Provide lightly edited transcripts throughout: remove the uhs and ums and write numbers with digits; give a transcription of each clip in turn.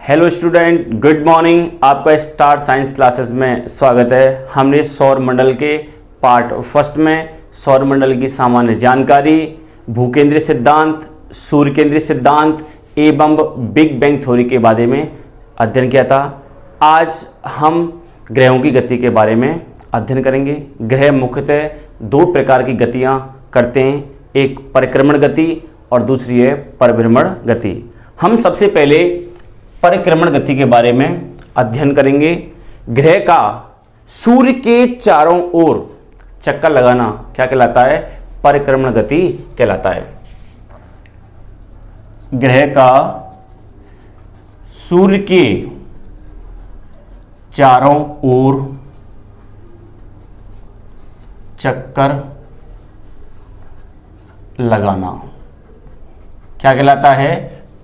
Hello student, good morning. आपका star signs classes में स्वागत है। हमने सौर मंडल के पार्ट फर्स्ट में सौर मंडल की सामान्य जानकारी, भूकेंद्रीय सिद्धांत, सूर्य केंद्रीय सिद्धांत एवं बिग बैंग थ्योरी के बारे में अध्ययन किया था। आज हम ग्रहों की गति के बारे में अध्ययन करेंगे। ग्रह मुख्यतः दो प्रकार की गतियाँ करते हैं, एक परिक्रमण गति और दूसरी है परिभ्रमण गति। हम सबसे पहले परिक्रमण गति के बारे में अध्ययन करेंगे। ग्रह का सूर्य के चारों ओर चक्कर लगाना क्या कहलाता है? परिक्रमण गति कहलाता है। ग्रह का सूर्य के चारों ओर चक्कर लगाना क्या कहलाता है?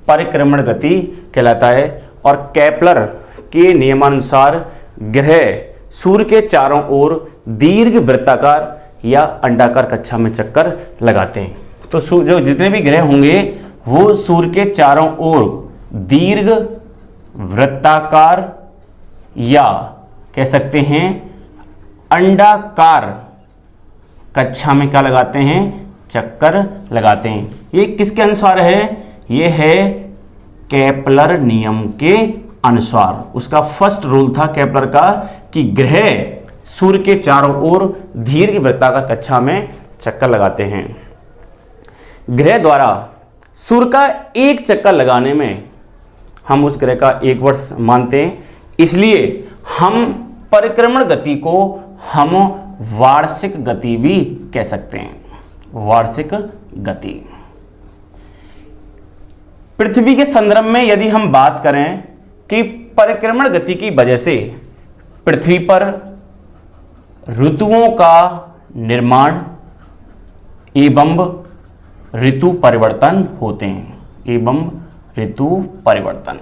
परिक्रमण गति कहलाता है। और केपलर के नियमानुसार ग्रह सूर्य के चारों ओर दीर्घ वृत्ताकार या अंडाकार कक्षा में चक्कर लगाते हैं। तो जो जितने भी ग्रह होंगे वो सूर्य के चारों ओर दीर्घ वृत्ताकार या कह सकते हैं अंडाकार कक्षा में क्या लगाते हैं? चक्कर लगाते हैं। ये किसके अनुसार है? ये है केपलर नियम के अनुसार। उसका फर्स्ट रूल था केपलर का कि ग्रह सूर्य के चारों ओर दीर्घ वृत्ताकार कक्षा में चक्कर लगाते हैं। ग्रह द्वारा सूर्य का एक चक्कर लगाने में हम उस ग्रह का एक वर्ष मानते हैं, इसलिए हम परिक्रमण गति को हम वार्षिक गति भी कह सकते हैं। वार्षिक गति। पृथ्वी के संदर्भ में यदि हम बात करें कि परिक्रमण गति की वजह से पृथ्वी पर ऋतुओं का निर्माण एवं ऋतु परिवर्तन होते हैं। एवं ऋतु परिवर्तन।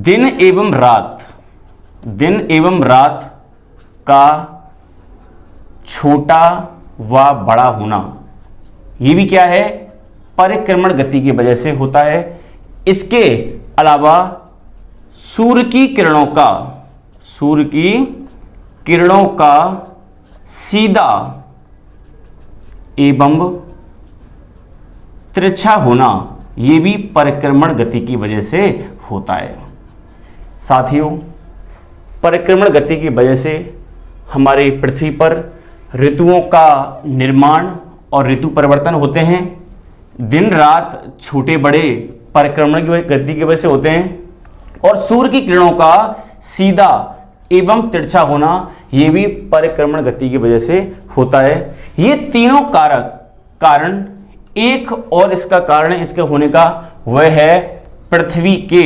दिन एवं रात का छोटा व बड़ा होना, ये भी क्या है? परिक्रमण गति की वजह से होता है। इसके अलावा सूर्य की किरणों का सीधा एवं तिरछा होना, ये भी परिक्रमण गति की वजह से होता है। साथियों, परिक्रमण गति की वजह से हमारी पृथ्वी पर ऋतुओं का निर्माण और ऋतु परिवर्तन होते हैं। दिन रात छोटे बड़े परिक्रमण की गति की वजह से होते हैं। और सूर्य की किरणों का सीधा एवं तिरछा होना, ये भी परिक्रमण गति की वजह से होता है। ये तीनों कारण एक और इसका कारण इसके होने का वह है पृथ्वी के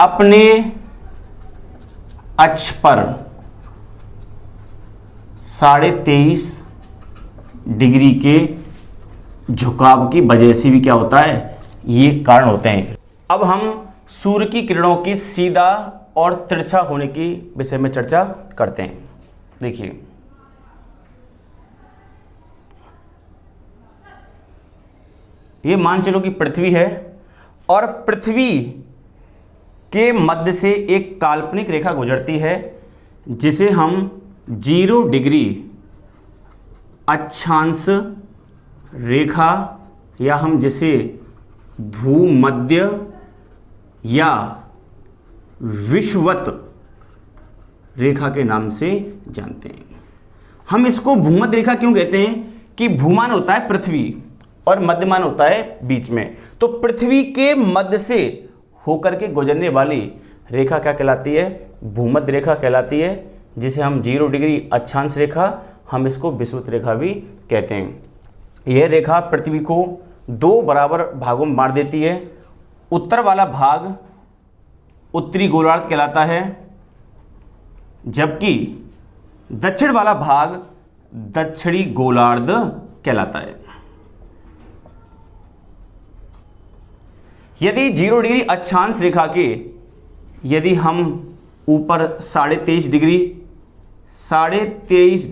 अपने अक्ष पर 23.5 डिग्री के झुकाव की वजह से भी क्या होता है? ये कारण होते हैं। अब हम सूर्य की किरणों की सीधा और तिरछा होने की विषय में चर्चा करते हैं। देखिए, ये मान चलो कि पृथ्वी है और पृथ्वी के मध्य से एक काल्पनिक रेखा गुजरती है जिसे हम 0 डिग्री अक्षांश रेखा या हम जिसे भूमध्य या विषुवत रेखा के नाम से जानते हैं। हम इसको भूमध्य रेखा क्यों कहते हैं? कि भूमान होता है पृथ्वी और मध्यमान होता है बीच में। तो पृथ्वी के मध्य से होकर के गुजरने वाली रेखा क्या कहलाती है? भूमध्य रेखा कहलाती है, जिसे हम 0 डिग्री अक्षांश रेखा, हम इसको विषुवत रेखा भी कहते हैं। यह रेखा पृथ्वी को 2 बराबर भागों में बांट देती है। उत्तर वाला भाग उत्तरी गोलार्ध कहलाता है, जबकि दक्षिण वाला भाग दक्षिणी गोलार्ध कहलाता है। यदि 0 डिग्री अक्षांश रेखा के यदि हम ऊपर 23.5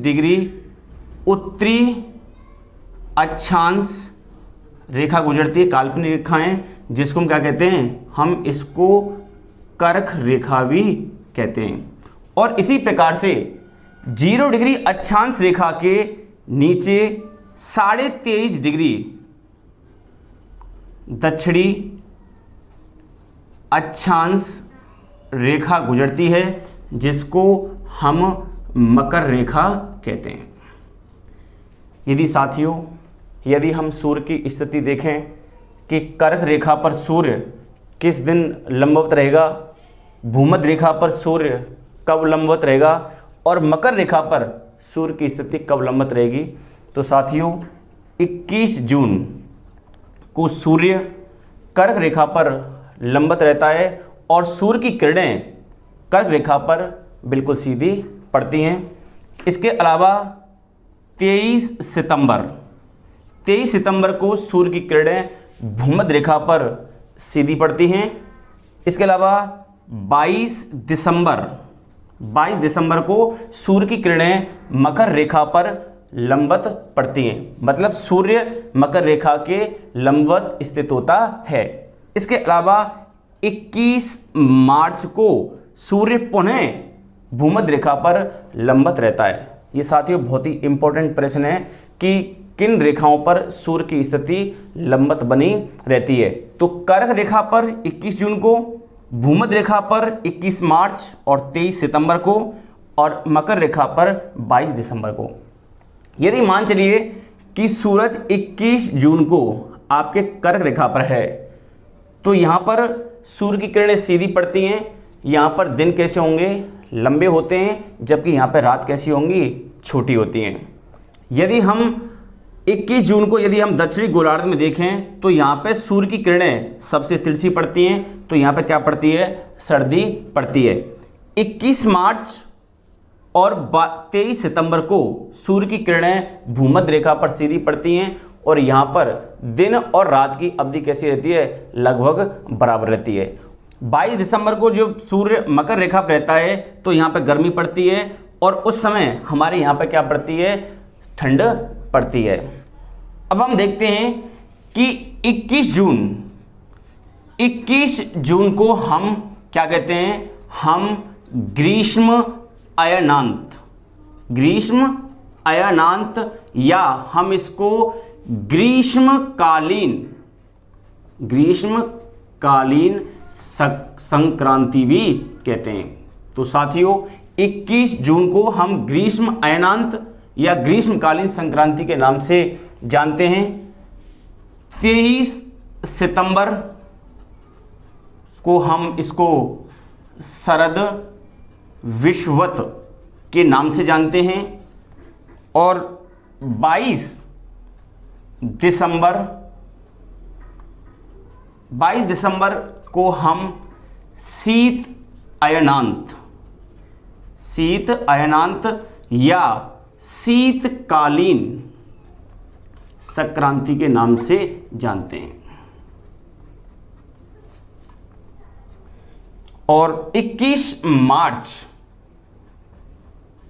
डिग्री उत्तरी अक्षांश रेखा गुजरती है, काल्पनिक रेखाएं, जिसको हम क्या कहते हैं, हम इसको कर्क रेखा भी कहते हैं। और इसी प्रकार से 0 डिग्री अक्षांश रेखा के नीचे 23.5 डिग्री दक्षिणी अक्षांश रेखा गुजरती है, जिसको हम मकर रेखा कहते हैं। यदि साथियों, यदि हम सूर्य की स्थिति देखें कि कर्क रेखा पर सूर्य किस दिन लंबवत रहेगा, भूमध्य रेखा पर सूर्य कब लंबवत रहेगा और मकर रेखा पर सूर्य की स्थिति कब लंबवत रहेगी, तो साथियों 21 जून को सूर्य कर्क रेखा पर लंबवत रहता है और सूर्य की किरणें कर्क रेखा पर बिल्कुल सीधी पड़ती हैं। इसके अलावा 23 सितंबर को सूर्य की किरणें भूमध्य रेखा पर सीधी पड़ती हैं। इसके अलावा 22 दिसंबर को सूर्य की किरणें मकर रेखा पर लंबवत पड़ती हैं, मतलब सूर्य मकर रेखा के लंबवत स्थित होता है। इसके अलावा 21 मार्च को सूर्य पुनः भूमध्य रेखा पर लंबवत रहता है। ये साथियों बहुत ही इंपॉर्टेंट प्रश्न है कि किन रेखाओं पर सूर्य की स्थिति लंबवत बनी रहती है। तो कर्क रेखा पर 21 जून को, भूमध्य रेखा पर 21 मार्च और 23 सितंबर को, और मकर रेखा पर 22 दिसंबर को। यदि मान चलिए कि सूरज 21 जून को आपके कर्क रेखा पर है, तो यहाँ पर सूर्य की किरणें सीधी पड़ती हैं। यहाँ पर दिन कैसे होंगे, लंबे होते हैं, जबकि यहाँ पर रात कैसी होंगी, छोटी होती हैं। यदि हम 21 जून को यदि हम दक्षिणी गोलार्ध में देखें तो यहाँ पे सूर्य की किरणें सबसे तिरछी पड़ती हैं, तो यहाँ पे क्या पड़ती है, सर्दी पड़ती है। 21 मार्च और 23 सितंबर को सूर्य की किरणें भूमध्य रेखा पर सीधी पड़ती हैं और यहाँ पर दिन और रात की अवधि कैसी रहती है, लगभग बराबर रहती है। 22 दिसंबर को जब सूर्य मकर रेखा पर रहता है तो यहाँ पे गर्मी पड़ती है और उस समय हमारे यहाँ पे क्या पड़ती है, ठंड पड़ती है। अब हम देखते हैं कि 21 जून को हम क्या कहते हैं, हम ग्रीष्म अयनांत या हम इसको ग्रीष्मकालीन संक्रांति भी कहते हैं। तो साथियों 21 जून को हम ग्रीष्म अयनांत या ग्रीष्मकालीन संक्रांति के नाम से जानते हैं। 23 सितंबर को हम इसको शरद विषुवत के नाम से जानते हैं और 22 दिसंबर को हम शीत अयनांत या शीतकालीन संक्रांति के नाम से जानते हैं। और 21 मार्च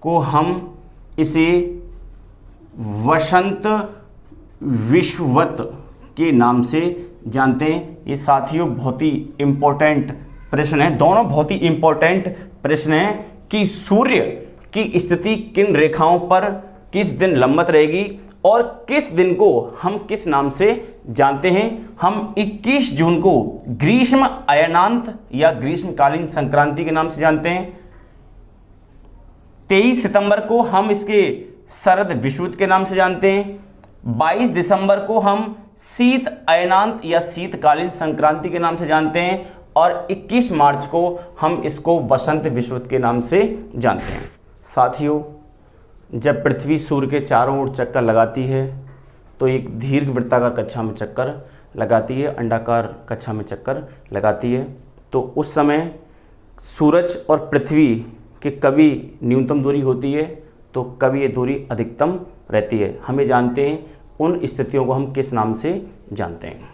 को हम इसे वसंत विषुवत के नाम से जानते हैं। ये साथियों बहुत ही इंपॉर्टेंट प्रश्न है, दोनों बहुत ही इंपॉर्टेंट प्रश्न हैं कि सूर्य की स्थिति किन रेखाओं पर किस दिन लंबवत रहेगी और किस दिन को हम किस नाम से जानते हैं। हम 21 जून को ग्रीष्म अयनांत या ग्रीष्मकालीन संक्रांति के नाम से जानते हैं। 23 सितंबर को हम इसके शरद विषुवत के नाम से जानते हैं। 22 दिसंबर को हम शीत अयनांत या शीतकालीन संक्रांति के नाम से जानते हैं और 21 मार्च को हम इसको वसंत विषुवत के नाम से जानते हैं। साथियों, जब पृथ्वी सूर्य के चारों ओर चक्कर लगाती है तो एक दीर्घ वृत्ताकार कक्षा में चक्कर लगाती है, अंडाकार कक्षा में चक्कर लगाती है। तो उस समय सूरज और पृथ्वी की कभी न्यूनतम दूरी होती है तो कभी ये दूरी अधिकतम रहती है। हमें जानते हैं उन स्थितियों को हम किस नाम से जानते हैं।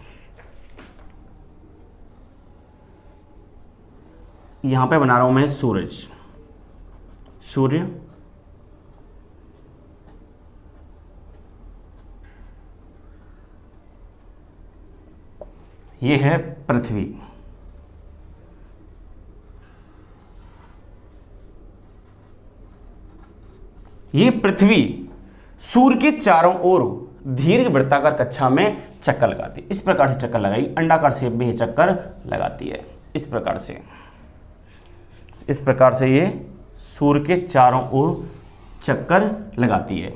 यहाँ पे बना रहा हूँ मैं सूर्य ये है पृथ्वी। ये पृथ्वी सूर्य के चारों ओर दीर्घ वृत्ताकार कक्षा में चक्कर लगाती है। इस प्रकार से चक्कर लगाई, अंडाकार शेप में ये चक्कर लगाती है। इस प्रकार से ये सूर्य के चारों ओर चक्कर लगाती है।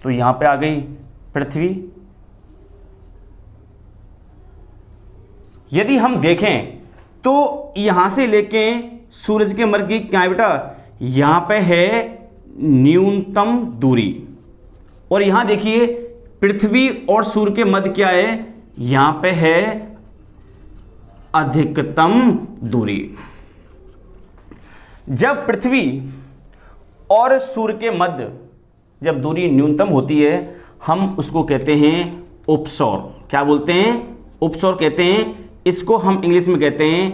तो यहाँ पे आ गई पृथ्वी। यदि हम देखें तो यहाँ से लेके सूरज के मर्ग की क्या है बेटा, यहाँ पे है न्यूनतम दूरी, और यहाँ देखिए पृथ्वी और सूर्य के मध्य क्या है, यहाँ पे है अधिकतम दूरी। जब पृथ्वी और सूर्य के मध्य जब दूरी न्यूनतम होती है, हम उसको कहते हैं उपसौर। क्या बोलते हैं? उपसौर कहते हैं। इसको हम इंग्लिश में कहते हैं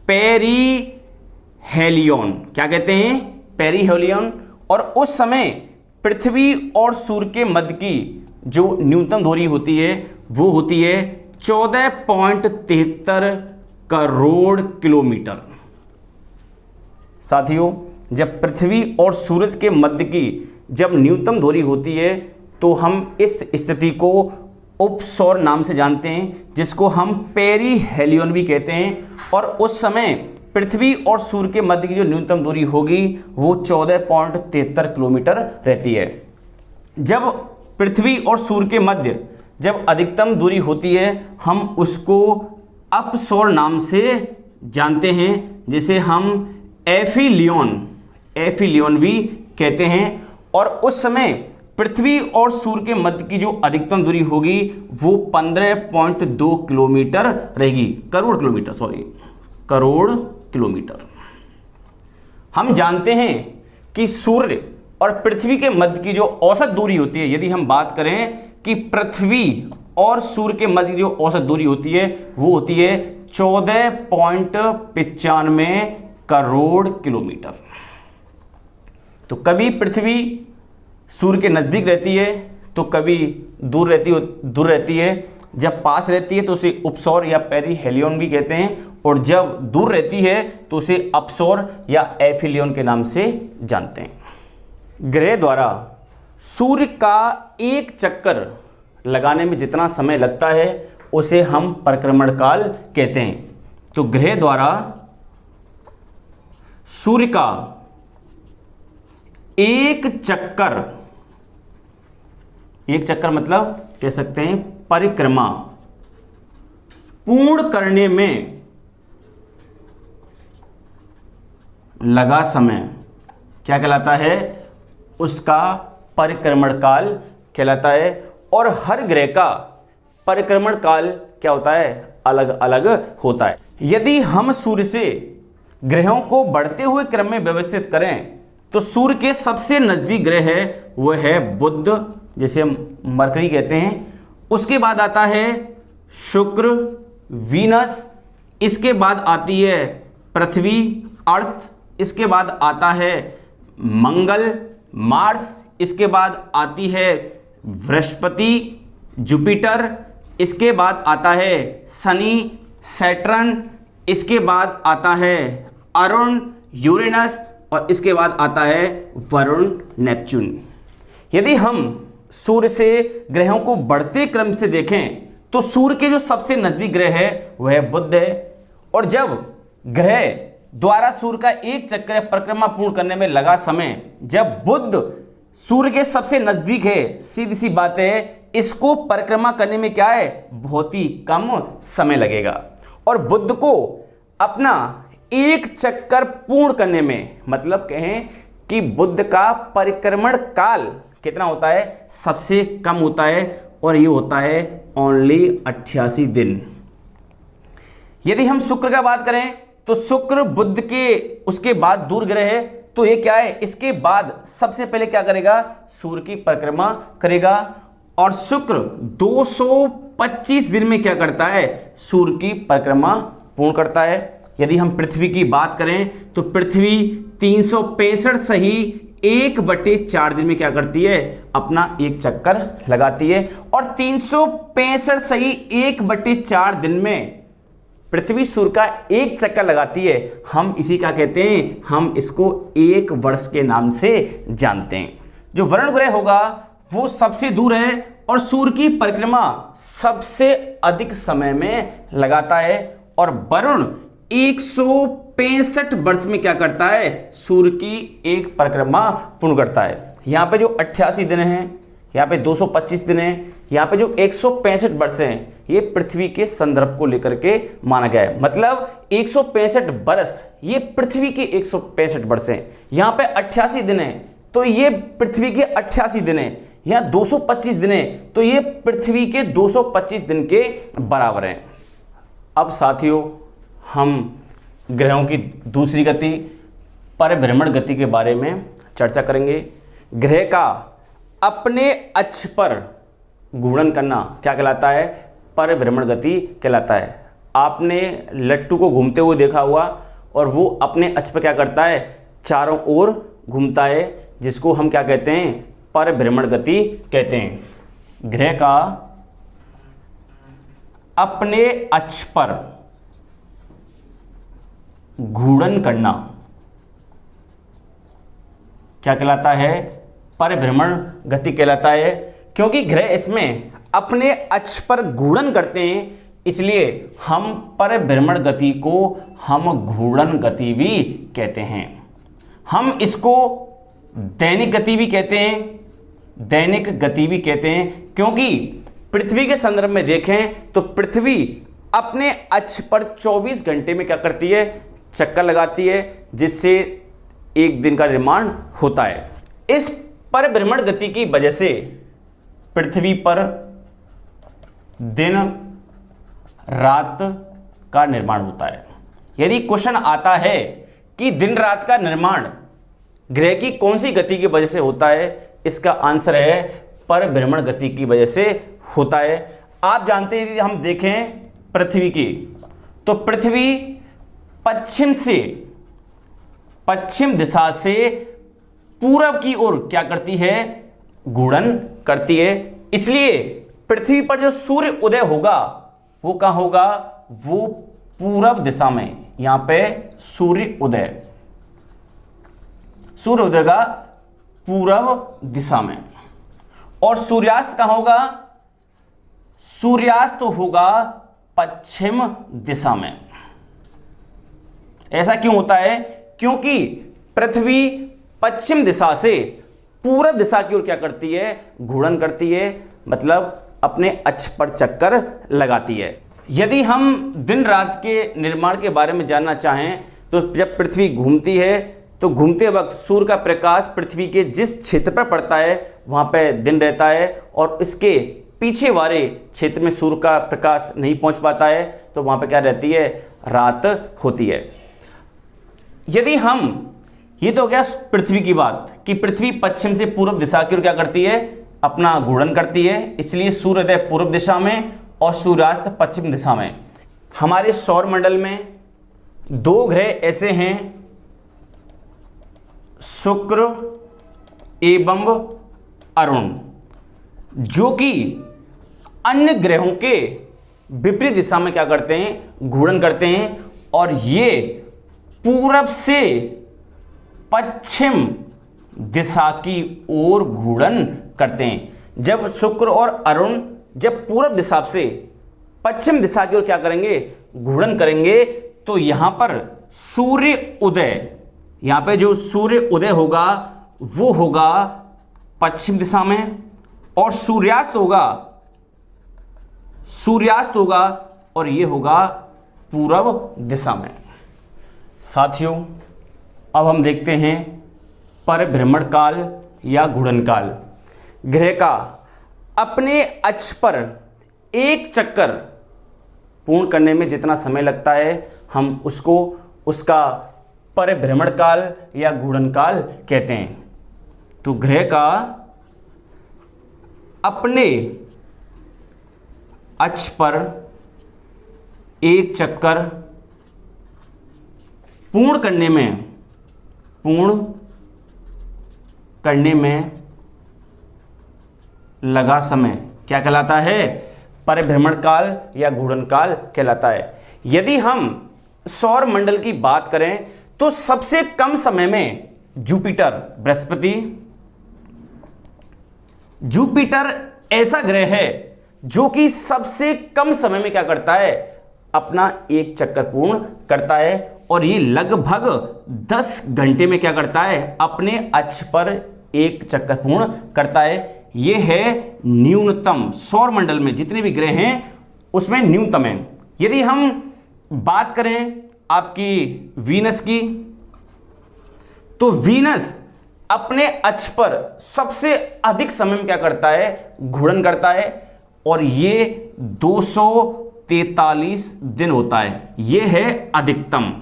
पेरीहेलियन। क्या कहते हैं? पेरीहेलियन। और उस समय पृथ्वी और सूर्य के मध्य की जो न्यूनतम दूरी होती है वो होती है 14.73 करोड़ किलोमीटर। साथियों, जब पृथ्वी और सूरज के मध्य की जब न्यूनतम दूरी होती है तो हम इस स्थिति को उपसौर नाम से जानते हैं, जिसको हम पेरीहेलियन भी कहते हैं। और उस समय पृथ्वी और सूर्य के मध्य की जो न्यूनतम दूरी होगी वो 14.73 किलोमीटर रहती है। जब पृथ्वी और सूर्य के मध्य जब अधिकतम दूरी होती है, हम उसको अपसौर नाम से जानते हैं, जिसे हम एफिलियन भी कहते हैं। और उस समय पृथ्वी और सूर्य के मध्य की जो अधिकतम दूरी होगी वो 15.2 किलोमीटर रहेगी। करोड़ किलोमीटर। हम जानते हैं कि सूर्य और पृथ्वी के मध्य की जो औसत दूरी होती है, यदि हम बात करें कि पृथ्वी और सूर्य के मध्य की जो औसत दूरी होती है वो होती है 14.95 करोड़ किलोमीटर। तो कभी पृथ्वी सूर्य के नज़दीक रहती है तो कभी दूर रहती है। जब पास रहती है तो उसे उपसौर या पेरीहेलियन भी कहते हैं, और जब दूर रहती है तो उसे अपसौर या एफिलियन के नाम से जानते हैं। ग्रह द्वारा सूर्य का एक चक्कर लगाने में जितना समय लगता है उसे हम परिक्रमण काल कहते हैं। तो ग्रह द्वारा सूर्य का एक चक्कर मतलब कह सकते हैं परिक्रमा पूर्ण करने में लगा समय क्या कहलाता है? उसका परिक्रमण काल कहलाता है। और हर ग्रह का परिक्रमण काल क्या होता है? अलग अलग होता है। यदि हम सूर्य से ग्रहों को बढ़ते हुए क्रम में व्यवस्थित करें तो सूर्य के सबसे नजदीक ग्रह है वह है बुध, जिसे मरकरी कहते हैं। उसके बाद आता है शुक्र, वीनस। इसके बाद आती है पृथ्वी, अर्थ। इसके बाद आता है मंगल, मार्स। इसके बाद आती है बृहस्पति, जुपिटर। इसके बाद आता है शनि, सैटर्न। इसके बाद आता है अरुण, यूरेनस। और इसके बाद आता है वरुण, नेपच्यून। यदि हम सूर्य से ग्रहों को बढ़ते क्रम से देखें तो सूर्य के जो सबसे नजदीक ग्रह है वह बुध है। और जब ग्रह द्वारा सूर्य का एक चक्कर परिक्रमा पूर्ण करने में लगा समय, जब बुध सूर्य के सबसे नजदीक है, सीधी सी बात है इसको परिक्रमा करने में क्या है? बहुत ही कम समय लगेगा। और बुध को अपना एक चक्कर पूर्ण करने में, मतलब कहें कि बुध का परिक्रमण काल कितना होता है? सबसे कम होता है, और ये होता है ओनली 88 दिन। यदि हम शुक्र का बात करें तो शुक्र बुध के उसके बाद दूर ग्रह है, तो ये क्या है? इसके बाद सबसे पहले क्या करेगा? सूर्य की परिक्रमा करेगा। और शुक्र 225 दिन में क्या करता है? सूर्य की परिक्रमा पूर्ण करता है। यदि हम पृथ्वी की बात करें तो पृथ्वी 365 सही 1/4 दिन में क्या करती है? अपना एक चक्कर लगाती है। और 365 सही 1/4 दिन में पृथ्वी सूर्य का एक चक्कर लगाती है, हम इसी का कहते हैं, हम इसको एक वर्ष के नाम से जानते हैं। जो वरुण ग्रह होगा वो सबसे दूर है और सूर्य की परिक्रमा सबसे अधिक समय में लगाता है, और वरुण 165 वर्ष में क्या करता है, सूर्य की एक परिक्रमा पूर्ण करता है। यहाँ पे जो 88 दिन हैं, यहाँ पे 225 दिन हैं, यहाँ पे जो 165 वर्ष हैं, ये पृथ्वी के संदर्भ को लेकर के माना गया है। मतलब 165 वर्ष ये पृथ्वी के 165 वर्ष हैं। यहाँ पे 88 दिन हैं तो ये पृथ्वी के 88 दिन हैं। यहाँ 225 दिन हैं तो ये पृथ्वी के 225 दिन के बराबर हैं। अब साथियों हम ग्रहों की दूसरी गति, परिभ्रमण गति के बारे में चर्चा करेंगे। ग्रह का अपने अक्ष पर घूर्णन करना क्या कहलाता है, परिभ्रमण गति कहलाता है। आपने लट्टू को घूमते हुए देखा हुआ, और वो अपने अक्ष पर क्या करता है, चारों ओर घूमता है, जिसको हम क्या कहते हैं, परिभ्रमण गति कहते हैं। ग्रह का अपने अक्ष पर घूर्णन करना क्या कहलाता है, परिभ्रमण गति कहलाता है। क्योंकि ग्रह इसमें अपने अक्ष पर घूर्णन करते हैं, इसलिए हम परिभ्रमण गति को हम घूर्णन गति भी कहते हैं। हम इसको दैनिक गति भी कहते हैं, दैनिक गति भी कहते हैं, क्योंकि पृथ्वी के संदर्भ में देखें तो पृथ्वी अपने अक्ष पर 24 घंटे में क्या करती है, चक्कर लगाती है, जिससे एक दिन का निर्माण होता है। इस परिभ्रमण गति की वजह से पृथ्वी पर दिन रात का निर्माण होता है। यदि क्वेश्चन आता है कि दिन रात का निर्माण ग्रह की कौन सी गति की वजह से होता है, इसका आंसर है परिभ्रमण गति की वजह से होता है। आप जानते हैं, यदि हम देखें पृथ्वी की, तो पृथ्वी पश्चिम दिशा से पूरब की ओर क्या करती है, घूर्णन करती है। इसलिए पृथ्वी पर जो सूर्य उदय होगा वो कहाँ होगा, वो पूरब दिशा में। यहां पे सूर्य उदय का पूरब दिशा में, और सूर्यास्त कहाँ होगा, सूर्यास्त होगा पश्चिम दिशा में। ऐसा क्यों होता है, क्योंकि पृथ्वी पश्चिम दिशा से पूरब दिशा की ओर क्या करती है, घूर्णन करती है, मतलब अपने अक्ष पर चक्कर लगाती है। यदि हम दिन रात के निर्माण के बारे में जानना चाहें, तो जब पृथ्वी घूमती है तो घूमते वक्त सूर्य का प्रकाश पृथ्वी के जिस क्षेत्र पर पड़ता है वहाँ पे दिन रहता है, और इसके पीछे वाले क्षेत्र में सूर्य का प्रकाश नहीं पहुँच पाता है, तो वहाँ पे क्या रहती है, रात होती है। यदि हम, ये तो हो गया पृथ्वी की बात कि पृथ्वी पश्चिम से पूर्व दिशा की ओर क्या करती है, अपना घूर्णन करती है, इसलिए सूर्योदय पूर्व दिशा में और सूर्यास्त पश्चिम दिशा में। हमारे सौर मंडल में दो ग्रह ऐसे हैं, शुक्र एवं अरुण, जो कि अन्य ग्रहों के विपरीत दिशा में क्या करते हैं, घूर्णन करते हैं, और ये पूरब से पश्चिम दिशा की ओर घूर्णन करते हैं। जब शुक्र और अरुण जब पूरब दिशा से पश्चिम दिशा की ओर क्या करेंगे, घूर्णन करेंगे, तो यहां पर सूर्य उदय, यहां पे जो सूर्य उदय होगा वो होगा पश्चिम दिशा में, और सूर्यास्त होगा और ये होगा पूरब दिशा में। साथियों अब हम देखते हैं परिभ्रमण काल या घूर्णन काल। ग्रह का अपने अक्ष पर एक चक्कर पूर्ण करने में जितना समय लगता है, हम उसको उसका परिभ्रमण काल या घूर्णन काल कहते हैं। तो ग्रह का अपने अक्ष पर एक चक्कर पूर्ण करने में लगा समय क्या कहलाता है, परिभ्रमण काल या घूर्णन काल कहलाता है। यदि हम सौर मंडल की बात करें तो सबसे कम समय में जुपिटर बृहस्पति, जुपिटर ऐसा ग्रह है जो कि सबसे कम समय में क्या करता है, अपना एक चक्कर पूर्ण करता है, और ये लगभग 10 घंटे में क्या करता है, अपने अक्ष पर एक चक्कर पूर्ण करता है। ये है न्यूनतम, सौर मंडल में जितने भी ग्रह हैं उसमें न्यूनतम है। यदि हम बात करें आपकी वीनस की, तो वीनस अपने अक्ष पर सबसे अधिक समय में क्या करता है, घूर्णन करता है, और ये 243 दिन होता है। ये है अधिकतम।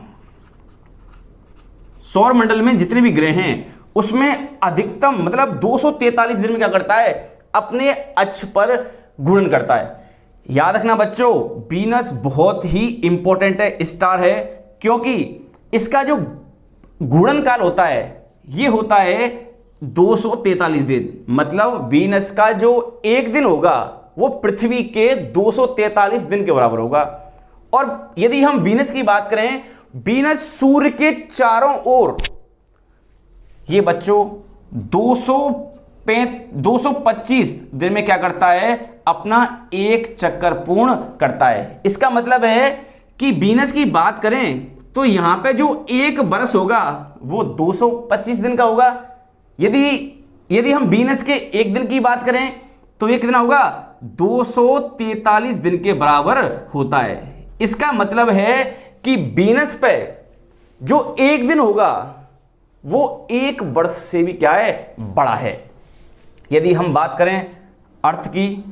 सौर मंडल में जितने भी ग्रह हैं उसमें अधिकतम मतलब 243 दिन में क्या करता है, अपने अक्ष पर घूर्णन करता है। याद रखना बच्चों, वीनस बहुत ही इंपॉर्टेंट है, स्टार है, क्योंकि इसका जो घूर्णन काल होता है ये होता है 243 दिन। मतलब वीनस का जो एक दिन होगा वो पृथ्वी के 243 दिन के बराबर होगा। और यदि हम वीनस की बात करें, वीनस सूर्य के चारों ओर ये बच्चों 225 दिन में क्या करता है, अपना एक चक्कर पूर्ण करता है। इसका मतलब है कि वीनस की बात करें तो यहां पे जो एक बरस होगा वो 225 दिन का होगा। यदि हम वीनस के एक दिन की बात करें तो ये कितना होगा, 243 दिन के बराबर होता है। इसका मतलब है कि वीनस पे जो एक दिन होगा वो एक वर्ष से भी क्या है, बड़ा है। यदि हम बात करें अर्थ की,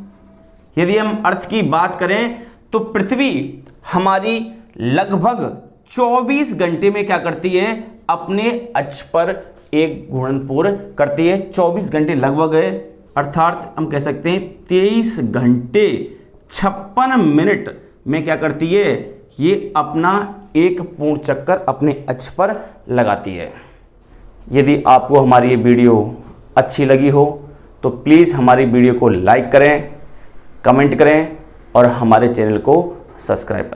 यदि हम अर्थ की बात करें तो पृथ्वी हमारी लगभग 24 घंटे में क्या करती है, अपने अक्ष पर एक घूर्णन पूर्ण करती है। 24 घंटे लगभग है, अर्थात हम कह सकते हैं 23 घंटे 56 मिनट में क्या करती है, ये अपना एक पूर्ण चक्कर अपने अक्ष पर लगाती है। यदि आपको हमारी ये वीडियो अच्छी लगी हो तो प्लीज़ हमारी वीडियो को लाइक करें, कमेंट करें और हमारे चैनल को सब्सक्राइब करें।